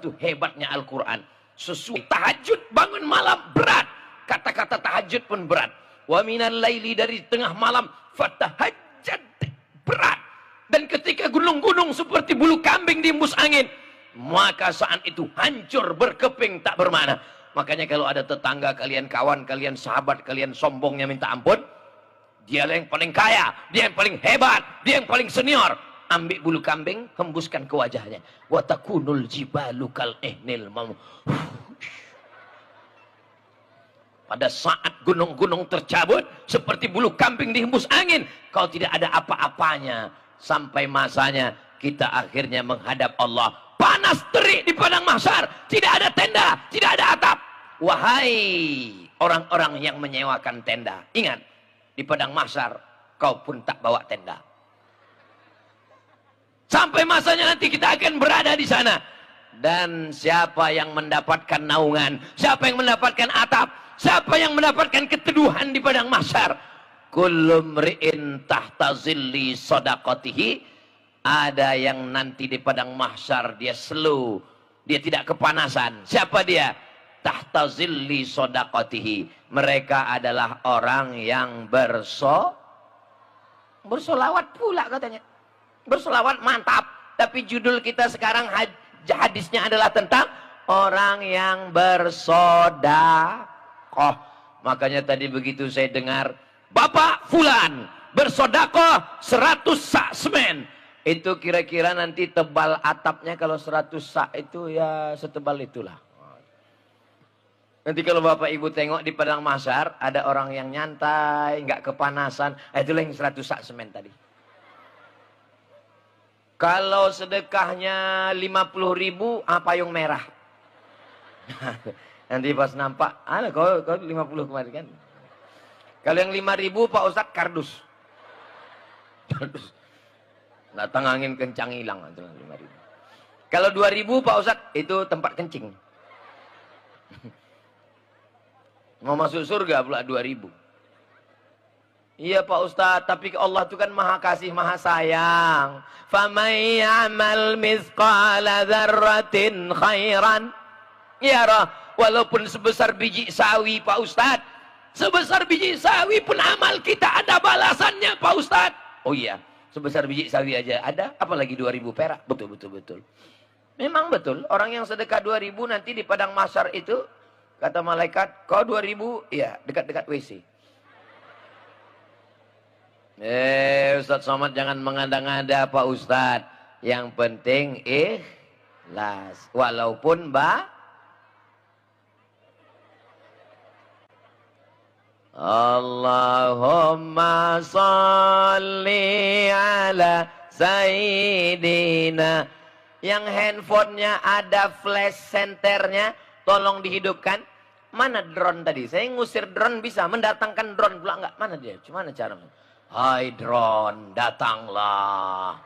itu hebatnya Al-Quran. Sesuai tahajud, bangun malam berat. Kata-kata tahajud pun berat. Wa minal laili, dari tengah malam, fatahajjad, berat. Dan ketika gunung-gunung seperti bulu kambing diembus angin, maka saat itu hancur, berkeping, tak bermakna. Makanya kalau ada tetangga kalian, kawan kalian, sahabat kalian sombongnya minta ampun, dia yang paling kaya, dia yang paling hebat, dia yang paling senior, ambil bulu kambing, hembuskan ke wajahnya. Wa takunul jibalu kal ihnil mam. Pada saat gunung-gunung tercabut seperti bulu kambing dihembus angin, kalau tidak ada apa-apanya, sampai masanya kita akhirnya menghadap Allah. Panas terik di padang mahsyar, tidak ada tenda, tidak ada atap. Wahai orang-orang yang menyewakan tenda, ingat, di padang mahsyar kau pun tak bawa tenda. Sampai masanya nanti kita akan berada di sana. Dan siapa yang mendapatkan naungan, siapa yang mendapatkan atap, siapa yang mendapatkan keteduhan di padang mahsyar, kullu mri'in tahta zilli shadaqatihi. Ada yang nanti di padang mahsyar dia slow, dia tidak kepanasan. Siapa dia? Tahta zilli shadaqatihi. Mereka adalah orang yang bersolawat pula katanya. Bersolawat mantap. Tapi judul kita sekarang hadisnya adalah tentang orang yang bersodakoh. Makanya tadi begitu saya dengar, Bapak Fulan bersodakoh 100 sak semen. Itu kira-kira nanti tebal atapnya kalau 100 sak itu ya setebal itulah. Nanti kalau Bapak Ibu tengok di padang mahsyar ada orang yang nyantai, nggak kepanasan, itulah yang 100 sak semen tadi. Kalau sedekahnya 50.000, payung merah. Nanti pas nampak, kau 50 kemarin kan. Kalau yang 5.000 Pak Ustadz kardus. Kardus. Datang angin kencang hilang. 5.000. Kalau 2.000 Pak Ustadz itu tempat kencing. Mau masuk surga pula 2.000. Iya Pak Ustadz, tapi Allah itu kan maha kasih, maha sayang. فَمَنْ يَعْمَلْ مِثْقَالَ ذَرَّةٍ خَيْرًا يَرَهُ. Walaupun sebesar biji sawi Pak Ustadz, sebesar biji sawi pun amal kita ada balasannya Pak Ustadz. Oh iya, sebesar biji sawi aja ada, apalagi 2.000 perak. Betul. Memang betul, orang yang sedekah 2.000 nanti di padang mahsyar itu, kata malaikat, kau 2.000, iya dekat-dekat WC. Ustadz Somad jangan mengada-ngada Pak Ustadz. Yang penting ikhlas. Walaupun Allahumma sholli ala Sayyidina. Yang handphonenya ada flash centernya, tolong dihidupkan. Mana drone tadi? Saya ngusir drone bisa, mendatangkan drone pula enggak? Mana dia? Gimana caranya? Hai drone, datanglah.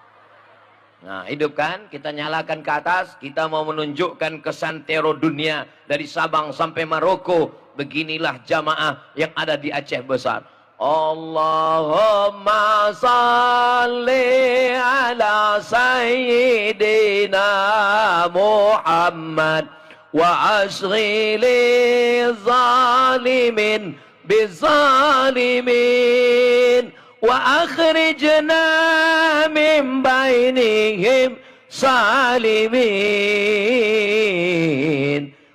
Nah, hidupkan, kita nyalakan ke atas, kita mau menunjukkan kesantero dunia dari Sabang sampai Maroko. Beginilah jamaah yang ada di Aceh Besar. Allahumma salli ala Sayyidina Muhammad wa ashghili zalimin bizalimin wa akhrijna min bainihim salimin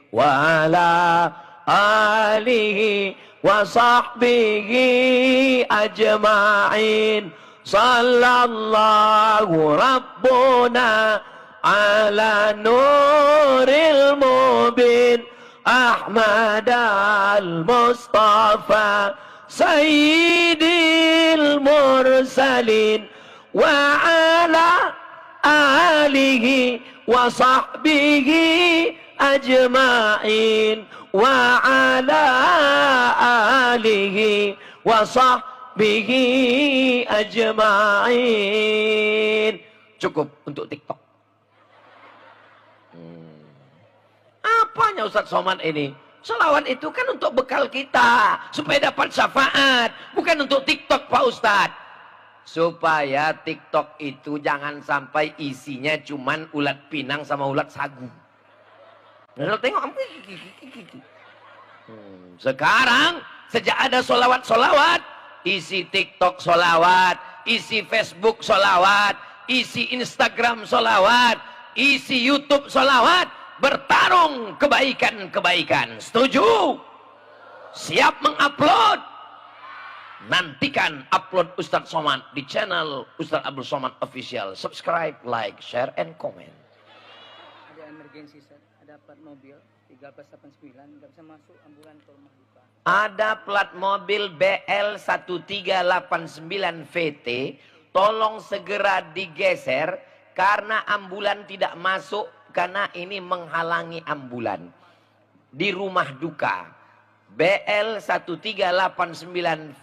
wa ala alihi wa sahbihi ajma'in. Sallallahu rabbuna ala nuril mubin Ahmad al-Mustafa Sayyidil Mursalin wa ala alihi wa sahbihi ajma'in wa ala alihi wa sahbihi ajma'in. Cukup untuk TikTok. Apanya Ustadz Somad ini? Selawat itu kan untuk bekal kita, supaya dapat syafaat, bukan untuk TikTok Pak Ustadz. Supaya TikTok itu jangan sampai isinya cuman ulat pinang sama ulat sagu. Tengok. Sekarang sejak ada solawat-solawat, isi TikTok solawat, isi Facebook solawat, isi Instagram solawat, isi YouTube solawat, bertarung kebaikan-kebaikan. Setuju? Siap mengupload? Nantikan upload Ustadz Somad di channel Ustadz Abdul Somad Official. Subscribe, like, share, and comment. Ada emergensi, ada plat mobil 1389, nggak bisa masuk ambulan ke rumah duka. Ada plat mobil BL 1389 VT, tolong segera digeser karena ambulan tidak masuk karena ini menghalangi ambulan di rumah duka. BL 1389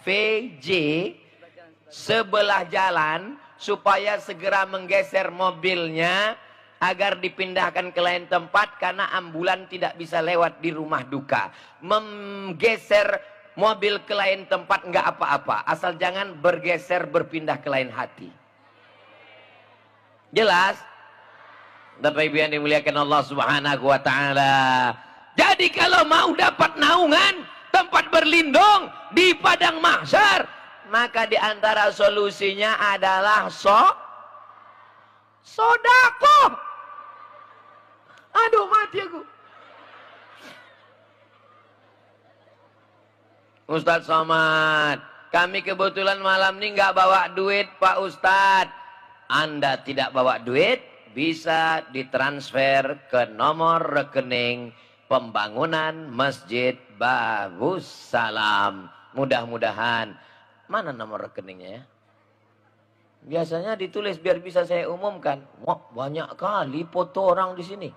VJ sebelah jalan supaya segera menggeser mobilnya agar dipindahkan ke lain tempat karena ambulan tidak bisa lewat di rumah duka. Menggeser mobil ke lain tempat nggak apa-apa, asal jangan bergeser berpindah ke lain hati. Jelas? Bapak Ibu yang dimuliakan Allah Subhanahu wa taala. Jadi kalau mau dapat naungan, tempat berlindung di padang mahsyar, maka di antara solusinya adalah sodako. Aduh, mati aku. Ustadz Somad, kami kebetulan malam ini nggak bawa duit Pak Ustadz. Anda tidak bawa duit, bisa ditransfer ke nomor rekening pembangunan Masjid Babus Salam. Mudah-mudahan. Mana nomor rekeningnya ya? Biasanya ditulis biar bisa saya umumkan. Wah, banyak kali foto orang di sini.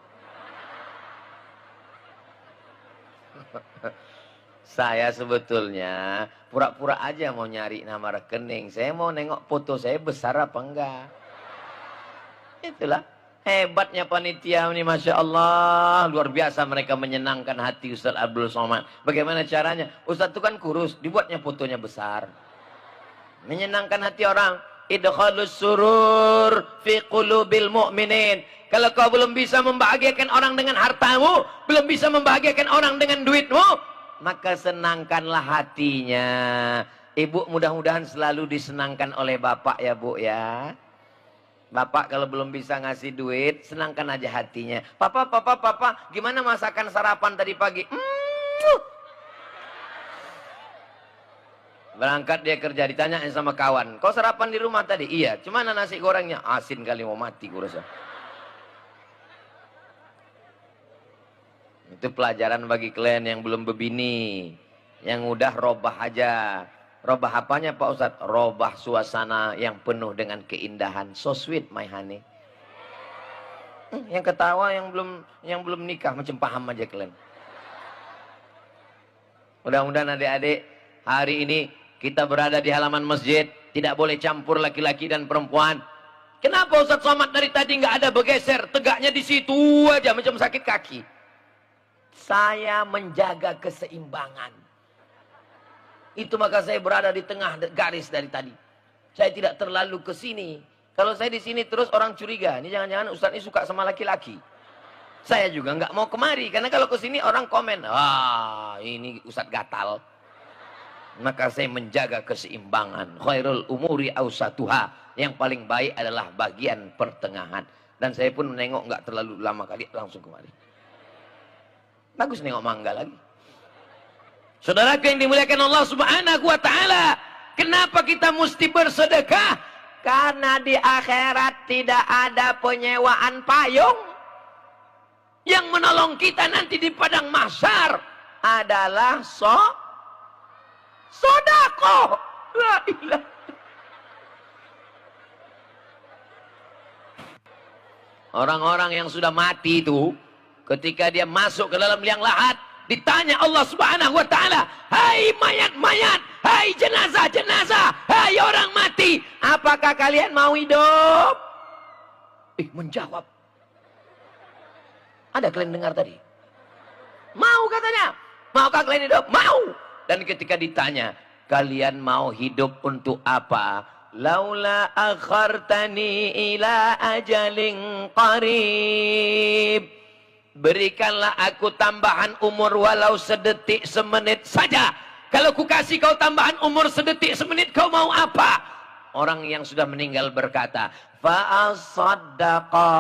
Saya sebetulnya pura-pura aja mau nyari nama rekening. Saya mau nengok foto saya besar apa enggak. Itulah. Hebatnya panitia ini, Masya Allah. Luar biasa mereka menyenangkan hati Ustadz Abdul Somad. Bagaimana caranya? Ustadz itu kan kurus, dibuatnya fotonya besar. Menyenangkan hati orang. Idkhalus surur fi qulubil mu'minin. Kalau kau belum bisa membahagiakan orang dengan hartamu, belum bisa membahagiakan orang dengan duitmu, maka senangkanlah hatinya. Ibu mudah-mudahan selalu disenangkan oleh Bapak ya Bu ya. Bapak kalau belum bisa ngasih duit, senangkan aja hatinya. Papa, gimana masakan sarapan tadi pagi? Berangkat dia kerja, ditanyain sama kawan. Kau sarapan di rumah tadi? Iya. Cuma nasi gorengnya? Asin kali, mau mati gue rasa. Itu pelajaran bagi kalian yang belum berbini. Yang udah robah aja. Robah apanya Pak Ustadz? Robah suasana yang penuh dengan keindahan. So sweet my honey. Yang ketawa yang belum nikah macam paham aja kalian. Mudah-mudahan adik-adik hari ini kita berada di halaman masjid, tidak boleh campur laki-laki dan perempuan. Kenapa Ustadz Somad dari tadi nggak ada bergeser? Tegaknya di situ aja macam sakit kaki. Saya menjaga keseimbangan. Itu maka saya berada di tengah garis dari tadi. Saya tidak terlalu ke sini. Kalau saya di sini terus orang curiga. Ini jangan-jangan Ustadz ini suka sama laki-laki. Saya juga nggak mau kemari. Karena kalau ke sini orang komen. Wah, ini Ustadz gatal. Maka saya menjaga keseimbangan. Khairul umuri awsatuha. Yang paling baik adalah bagian pertengahan. Dan saya pun menengok nggak terlalu lama kali langsung kemari. Bagus nengok mangga lagi. Saudaraku yang dimuliakan Allah Subhanahu wa taala, kenapa kita mesti bersedekah? Karena di akhirat tidak ada penyewaan payung. Yang menolong kita nanti di padang mahsyar adalah sodako. La ilaha. Orang-orang yang sudah mati itu, ketika dia masuk ke dalam liang lahat, ditanya Allah Subhanahu wa taala, "Hai mayat-mayat, hai jenazah-jenazah, hai orang mati, apakah kalian mau hidup?" Menjawab. Ada kalian dengar tadi? Mau katanya. Maukah kalian hidup? Mau. Dan ketika ditanya, "Kalian mau hidup untuk apa?" "Laula akhartani ila ajalin qarib." berikanlah aku tambahan umur walau sedetik semenit saja. Kalau ku kasih kau tambahan umur sedetik semenit, kau mau apa? Orang yang sudah meninggal berkata, fa'asaddaqa,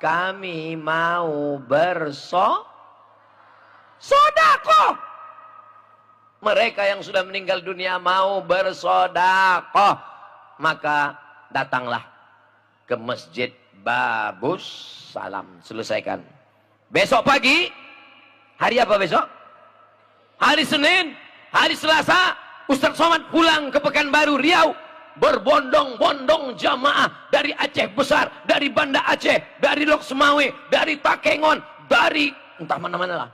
kami mau bersodakoh. Mereka yang sudah meninggal dunia mau bersodakoh. Maka datanglah ke Masjid Babus Salam. Selesaikan. Besok pagi, hari apa besok? Hari Senin, hari Selasa, Ustaz Somad pulang ke Pekanbaru, Riau. Berbondong-bondong jamaah dari Aceh Besar, dari Banda Aceh, dari Lok Semawe, dari Takengon, dari entah mana-mana lah.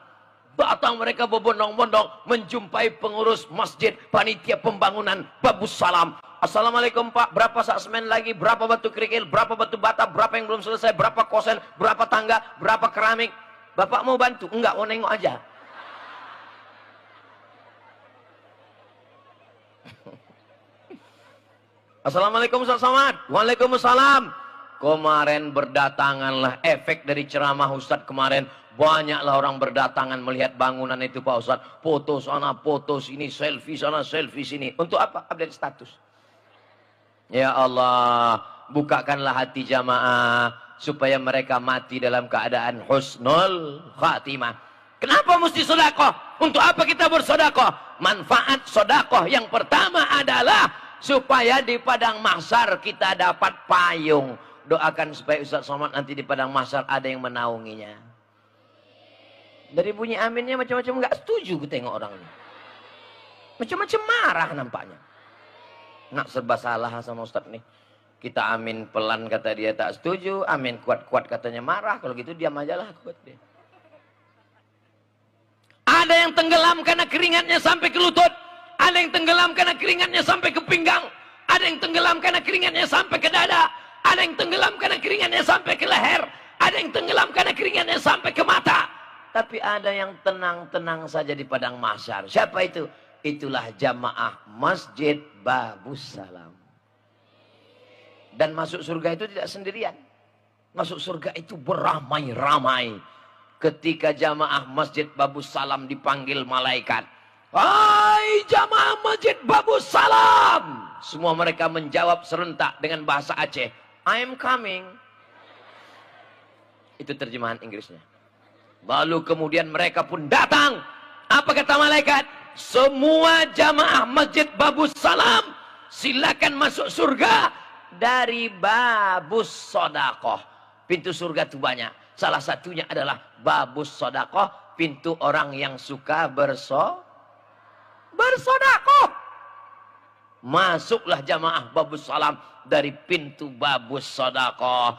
Datang mereka berbondong-bondong menjumpai pengurus masjid, panitia pembangunan Babus Salam. Assalamualaikum Pak, berapa sak semen lagi, berapa batu kerikil, berapa batu bata, berapa yang belum selesai, berapa kosen, berapa tangga, berapa keramik. Bapak mau bantu? Enggak, mau nengok aja. Assalamualaikum Ustaz Somad. Waalaikumsalam. Kemarin berdatanganlah efek dari ceramah Ustaz kemarin. Banyaklah orang berdatangan melihat bangunan itu Pak Ustaz. Foto sana, foto sini, selfie sana, selfie sini. Untuk apa? Update status. Ya Allah, bukakanlah hati jamaah supaya mereka mati dalam keadaan husnul khatimah. Kenapa mesti sedekah? Untuk apa kita bersedekah? Manfaat sedekah yang pertama adalah supaya di padang mahsyar kita dapat payung. Doakan supaya Ustaz Somad nanti di padang mahsyar ada yang menaunginya. Dari bunyi aminnya macam-macam nggak setuju gue tengok orangnya. Macam-macam marah nampaknya. Nak serba salah sama Ustaz nih. Kita amin pelan kata dia tak setuju, amin kuat-kuat katanya marah. Kalau gitu diam aja lah kuat dia. Ada yang tenggelam karena keringatnya sampai ke lutut. Ada yang tenggelam karena keringatnya sampai ke pinggang. Ada yang tenggelam karena keringatnya sampai ke dada. Ada yang tenggelam karena keringatnya sampai ke leher. Ada yang tenggelam karena keringatnya sampai ke mata. Tapi ada yang tenang-tenang saja di padang mahsyar. Siapa itu? Itulah jamaah Masjid Babus Salam. Dan masuk surga itu tidak sendirian. Masuk surga itu beramai-ramai. Ketika jamaah Masjid Babus Salam dipanggil malaikat. Hai jamaah Masjid Babus Salam. Semua mereka menjawab serentak dengan bahasa Aceh. I am coming. Itu terjemahan Inggrisnya. Lalu kemudian mereka pun datang. Apa kata malaikat? Semua jamaah Masjid Babus Salam silakan masuk surga dari Babus Sodakoh. Pintu surga itu banyak. Salah satunya adalah Babus Sodakoh, pintu orang yang suka bersodakoh. Masuklah jamaah Babus Salam dari pintu Babus Sodakoh.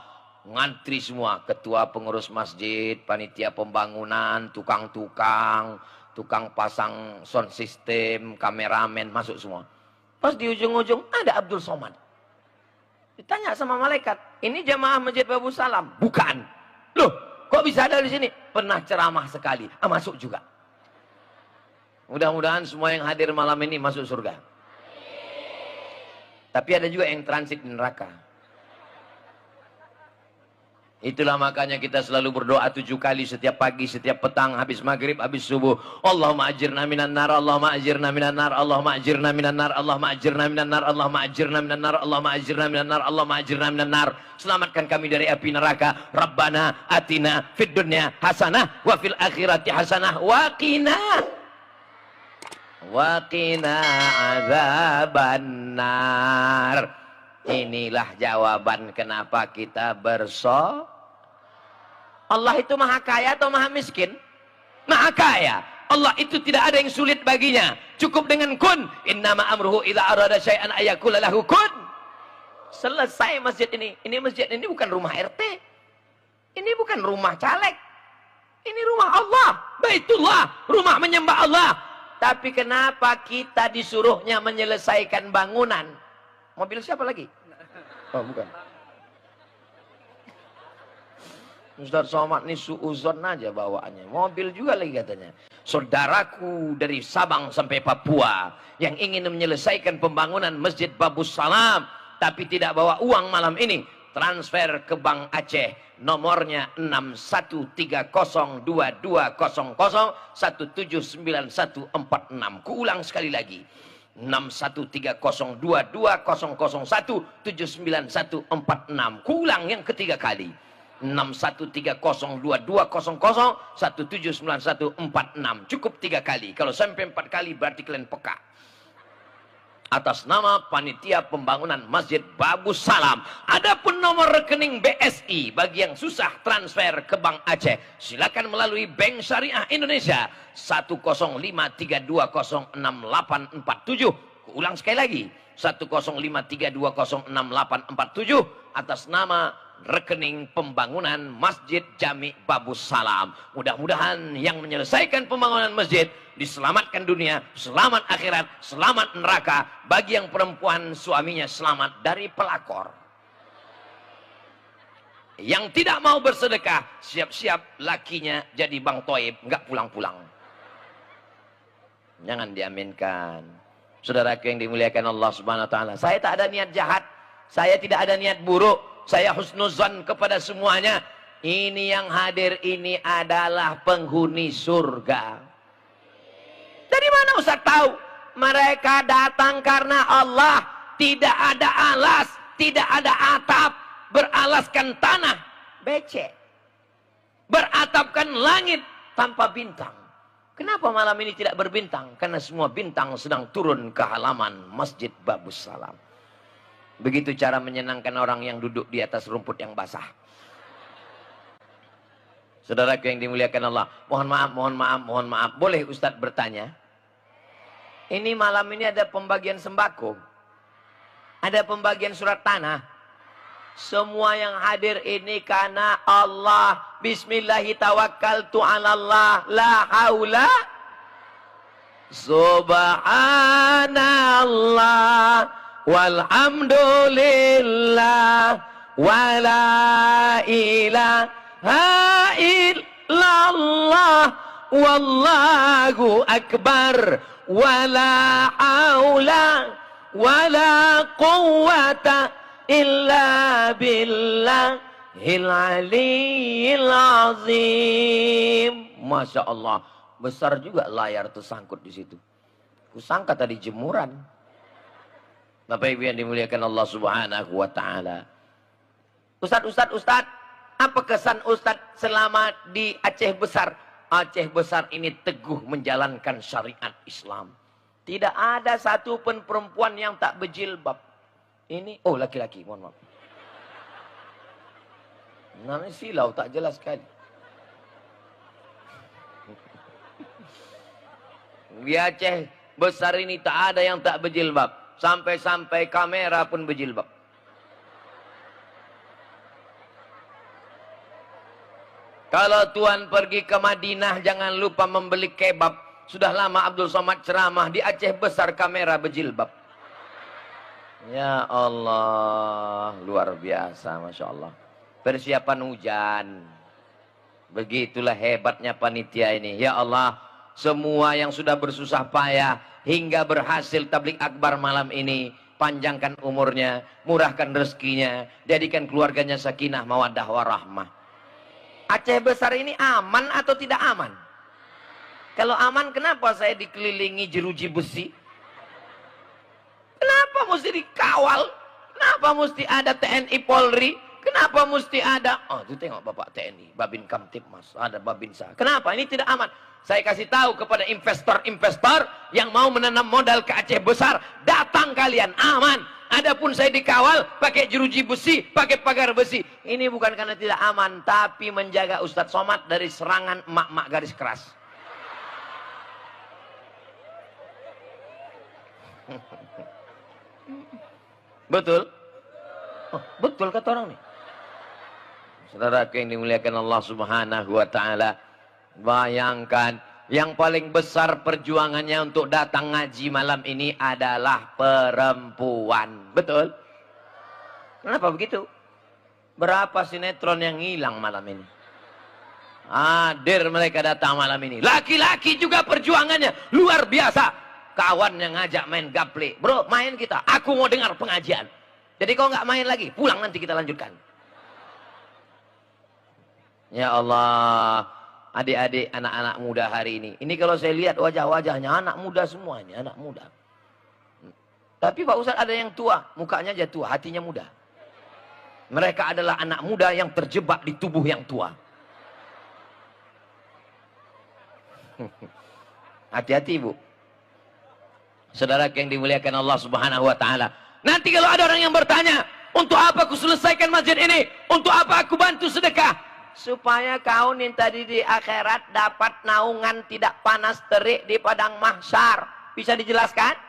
Ngantri semua, ketua pengurus masjid, panitia pembangunan, tukang-tukang, tukang pasang sound system, kameramen, masuk semua. Pas di ujung-ujung ada Abdul Somad. Ditanya sama malaikat, ini jamaah Masjid Babus Salam? Bukan. Loh, kok bisa ada di sini? Pernah ceramah sekali. Masuk juga. Mudah-mudahan semua yang hadir malam ini masuk surga. Tapi ada juga yang transit di neraka. Itulah makanya kita selalu berdoa 7 kali setiap pagi, setiap petang, habis maghrib, habis subuh. Allahumma ajirna minan nar, Allahumma ajirna minan nar, Allahumma ajirna minan nar, Allahumma ajirna minan nar, Allahumma ajirna minan nar, Allahumma ajirna minan nar, Allahumma ajirna minan nar. Selamatkan kami dari api neraka. Rabbana atina fid dunya hasanah wa fil akhirati hasanah wa qina azabannar. Inilah jawaban kenapa kita Allah itu maha kaya atau maha miskin? Maha kaya. Allah itu tidak ada yang sulit baginya. Cukup dengan kun. Innama amruhu idza arada syai'an ayaqula lahu kun. Selesai masjid ini. Ini masjid ini bukan rumah RT. Ini bukan rumah caleg. Ini rumah Allah. Baitullah. Rumah menyembah Allah. Tapi kenapa kita disuruhnya menyelesaikan bangunan? Mobil siapa lagi? Oh, bukan. Ustaz Somad ini suuzon aja bawaannya. Mobil juga lagi katanya. Saudaraku dari Sabang sampai Papua yang ingin menyelesaikan pembangunan Masjid Babus Salam tapi tidak bawa uang malam ini, transfer ke Bank Aceh, nomornya 61302100179146. Kuulang sekali lagi, 61302200179146. Kuulang yang ketiga kali, 61302200179146. Cukup 3 kali. Kalau sampai 4 kali berarti kalian peka. Atas nama Panitia Pembangunan Masjid Babus Salam. Adapun nomor rekening BSI bagi yang susah transfer ke Bank Aceh, silakan melalui Bank Syariah Indonesia 10532066847. Ulang sekali lagi, 10532066847 atas nama rekening pembangunan Masjid Jami Babus Salam. Mudah-mudahan yang menyelesaikan pembangunan masjid diselamatkan dunia, selamat akhirat, selamat neraka. Bagi yang perempuan, suaminya selamat dari pelakor. Yang tidak mau bersedekah, siap-siap lakinya jadi Bang Toib, nggak pulang-pulang. Jangan diaminkan. Saudaraku yang dimuliakan Allah Subhanahu wa taala, saya tak ada niat jahat, saya tidak ada niat buruk, saya husnuzan kepada semuanya. Ini yang hadir ini adalah penghuni surga. Dari mana Ustaz tahu? Mereka datang karena Allah. Tidak ada alas, tidak ada atap, beralaskan tanah becek, beratapkan langit tanpa bintang. Kenapa malam ini tidak berbintang? Karena semua bintang sedang turun ke halaman Masjid Babus Salam. Begitu cara menyenangkan orang yang duduk di atas rumput yang basah. Saudaraku yang dimuliakan Allah, mohon maaf. Boleh Ustadz bertanya? Ini malam ini ada pembagian sembako, ada pembagian surat tanah. Semua yang hadir ini karena Allah. Bismillahirrahmanirrahim. La haula. Subhanallah. Walhamdulillah. Wala ilaha illallah. Wallahu akbar. Wala haula. Wala quwwata illa billahil aliyyil azim. Masya Allah, besar juga layar tersangkut di situ. Kusangka tadi jemuran. Bapak Ibu yang dimuliakan Allah Subhanahu wa taala. Ustadz, apa kesan Ustadz selama di Aceh Besar? Aceh Besar ini teguh menjalankan syariat Islam. Tidak ada satu pun perempuan yang tak berjilbab. Ini, oh laki-laki, mohon maaf. Namanya silau, tak jelas sekali. Di Aceh Besar ini tak ada yang tak berjilbab. Sampai-sampai kamera pun berjilbab. Kalau Tuan pergi ke Madinah, jangan lupa membeli kebab. Sudah lama Abdul Somad ceramah, di Aceh Besar kamera berjilbab. Ya Allah, luar biasa, Masya Allah. Persiapan hujan. Begitulah hebatnya panitia ini. Ya Allah, semua yang sudah bersusah payah hingga berhasil tablik akbar malam ini, panjangkan umurnya, murahkan rezekinya, jadikan keluarganya sakinah, mawaddah, warahmah. Aceh Besar ini aman atau tidak aman? Kalau aman, kenapa saya dikelilingi jeruji besi? Kenapa mesti dikawal? Kenapa mesti ada TNI Polri? Kenapa mesti ada? Oh, itu tengok Bapak TNI, Babin Kamtipmas, ada Babinsa. Kenapa? Ini tidak aman. Saya kasih tahu kepada investor-investor yang mau menanam modal ke Aceh Besar, datang kalian, aman. Adapun saya dikawal, pakai jeruji besi, pakai pagar besi. Ini bukan karena tidak aman, tapi menjaga Ustadz Somad dari serangan emak-emak garis keras. Betul? Oh, betul kata orang nih. Saudara yang dimuliakan Allah Subhanahu wa taala, bayangkan yang paling besar perjuangannya untuk datang ngaji malam ini adalah perempuan. Betul? Kenapa begitu? Berapa sinetron yang hilang malam ini? Hadir mereka datang malam ini. Laki-laki juga perjuangannya luar biasa. Kawan yang ngajak main gaple, bro main kita, aku mau dengar pengajian. Jadi kau nggak main lagi, pulang nanti kita lanjutkan. Ya Allah, adik-adik, anak-anak muda hari ini. Ini kalau saya lihat wajah-wajahnya anak muda semuanya, anak muda. Tapi Pak Ustadz ada yang tua, mukanya aja tua, hatinya muda. Mereka adalah anak muda yang terjebak di tubuh yang tua. Hati-hati Bu. Saudara yang dimuliakan Allah Subhanahu wa taala. Nanti kalau ada orang yang bertanya, untuk apa aku selesaikan masjid ini? Untuk apa aku bantu sedekah? Supaya kau tadi di akhirat dapat naungan tidak panas terik di padang mahsyar. Bisa dijelaskan?